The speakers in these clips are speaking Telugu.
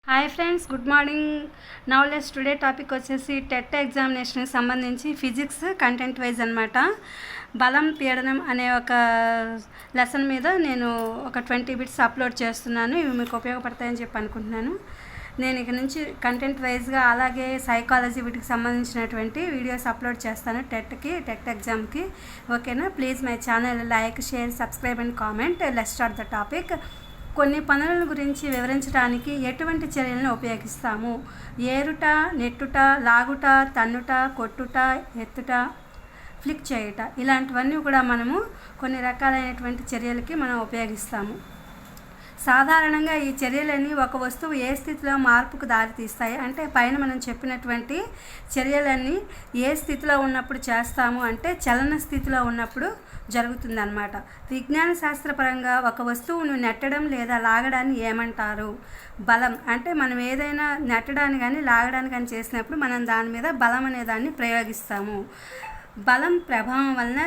Hi friends, good morning. Now let's today topic వచ్చేసి టెట్ ఎగ్జామినేషన్కి సంబంధించి ఫిజిక్స్ కంటెంట్ వైజ్ అనమాట. బలం పీడనం అనే ఒక లెసన్ మీద నేను ఒక 20 బిట్స్ అప్లోడ్ చేస్తున్నాను. ఇవి మీకు ఉపయోగపడతాయని చెప్పి అనుకుంటున్నాను. నేను ఇక నుంచి కంటెంట్ వైజ్గా అలాగే సైకాలజీ వీటికి సంబంధించినటువంటి వీడియోస్ అప్లోడ్ చేస్తాను టెట్ ఎగ్జామ్కి. ఓకేనా? Please my channel like, share, subscribe and comment. Let's start the topic. కొన్ని పనుల గురించి వివరించడానికి ఎటువంటి చర్యలను ఉపయోగిస్తాము? ఏరుట, నెట్టుట, లాగుట, తన్నుట, కొట్టుట, ఎత్తుట, ఫ్లిక్ చేయుట, ఇలాంటివన్నీ కూడా మనము కొన్ని రకాలైనటువంటి చర్యలకి మనం ఉపయోగిస్తాము. సాధారణంగా ఈ చర్యలన్నీ ఒక వస్తువు ఏ స్థితిలో మార్పుకు దారితీస్తాయి అంటే పైన మనం చెప్పినటువంటి చర్యలన్నీ ఏ స్థితిలో ఉన్నప్పుడు చేస్తాము అంటే చలన స్థితిలో ఉన్నప్పుడు జరుగుతుందన్నమాట. విజ్ఞాన శాస్త్రపరంగా ఒక వస్తువును నెట్టడం లేదా లాగడాన్ని ఏమంటారు? బలం. అంటే మనం ఏదైనా నెట్టడానికి కానీ లాగడానికి కానీ చేసినప్పుడు మనం దాని మీద బలం అనే దాన్ని ప్రయోగిస్తాము. బలం ప్రభావం వలన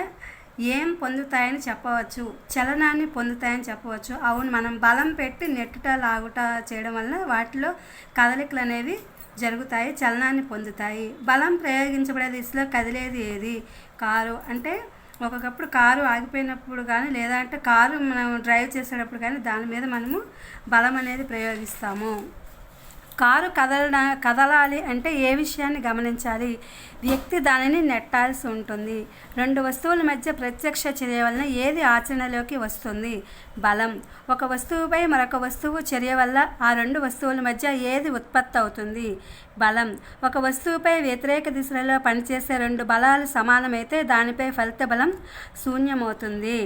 ఏం పొందుతాయని చెప్పవచ్చు? చలనాన్ని పొందుతాయని చెప్పవచ్చు. అవును, మనం బలం పెట్టి నెట్టుట, లాగుట చేయడం వలన వాటిలో కదలికలు అనేవి జరుగుతాయి, చలనాన్ని పొందుతాయి. బలం ప్రయోగించబడే దిశలో కదిలేది ఏది? కారు. అంటే ఒకప్పుడు కారు ఆగిపోయినప్పుడు కానీ లేదా అంటే కారు మనం డ్రైవ్ చేసేటప్పుడు కానీ దాని మీద మనము బలం అనేది ప్రయోగిస్తాము. కారు కదలాలి అంటే ఏ విషయాన్ని గమనించాలి? వ్యక్తి దానిని నెట్టాల్సి ఉంటుంది. రెండు వస్తువుల మధ్య ప్రత్యక్ష చర్య వలన ఏది ఆచరణలోకి వస్తుంది? బలం. ఒక వస్తువుపై మరొక వస్తువు చర్య వల్ల ఆ రెండు వస్తువుల మధ్య ఏది ఉత్పత్తి అవుతుంది? బలం. ఒక వస్తువుపై వ్యతిరేక దిశలలో పనిచేసే రెండు బలాలు సమానమైతే దానిపై ఫలిత బలం శూన్యమవుతుంది.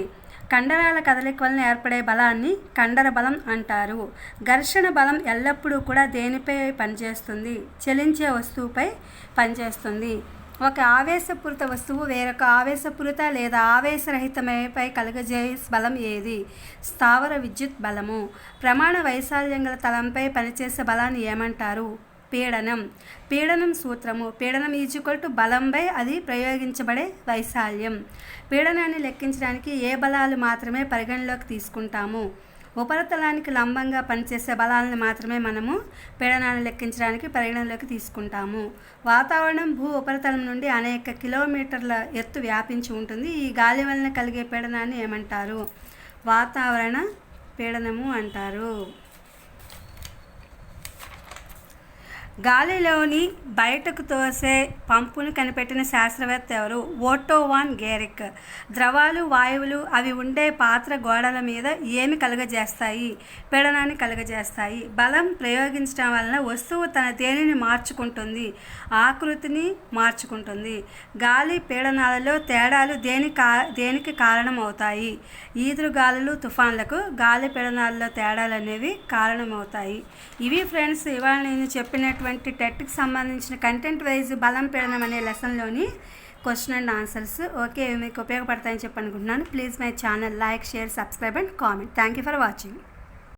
కండరాల కదలిక వలన ఏర్పడే బలాన్ని కండర బలం అంటారు. ఘర్షణ బలం ఎల్లప్పుడూ కూడా దేనిపై పనిచేస్తుంది? చలించే వస్తువుపై పనిచేస్తుంది. ఒక ఆవేశపూరిత వస్తువు వేరొక ఆవేశపూరిత లేదా ఆవేశరహితమైపై కలుగజేసే బలం ఏది? స్థావర విద్యుత్ బలము. ప్రమాణ వైశాల్యం గల తలంపై పనిచేసే బలాన్ని ఏమంటారు? పీడనం. పీడనం సూత్రము. పీడనం ఈజ్వల్ బలంపై అది ప్రయోగించబడే వైశాల్యం. పీడనాన్ని లెక్కించడానికి ఏ బలాలు మాత్రమే పరిగణలోకి తీసుకుంటాము? ఉపరితలానికి లంబంగా పనిచేసే బలాలను మాత్రమే మనము పీడనాన్ని లెక్కించడానికి పరిగణలోకి తీసుకుంటాము. వాతావరణం భూ ఉపరితలం నుండి అనేక కిలోమీటర్ల ఎత్తు వ్యాపించి ఉంటుంది. ఈ గాలి వలన కలిగే పీడనాన్ని ఏమంటారు? వాతావరణ పీడనము అంటారు. గాలిలోని బయటకు తోసే పంపును కనిపెట్టిన శాస్త్రవేత్త ఎవరు? ఓటో వాన్ గేరిక్. ద్రవాలు, వాయువులు అవి ఉండే పాత్ర గోడల మీద ఏమి కలుగజేస్తాయి? పీడనాన్ని కలుగజేస్తాయి. బలం ప్రయోగించడం వలన వస్తువు తన దేనిని మార్చుకుంటుంది? ఆకృతిని మార్చుకుంటుంది. గాలి పీడనాలలో తేడాలు దేనికి కారణం అవుతాయి? ఈదురుగాలులు, తుఫాన్లకు గాలి పీడనాలలో తేడాలు అనేవి కారణమవుతాయి. ఇవి ఫ్రెండ్స్ ఇవాళ నేను చెప్పినట్టు టెట్కి సంబంధించిన కంటెంట్ వైజ్ బలం పీడనం అనే లెసన్లోని క్వశ్చన్ అండ్ ఆన్సర్స్. ఓకే, మీకు ఉపయోగపడతాయని చెప్పి అనుకుంటున్నాను. Please my channel like, share, subscribe and comment. Thank you for watching.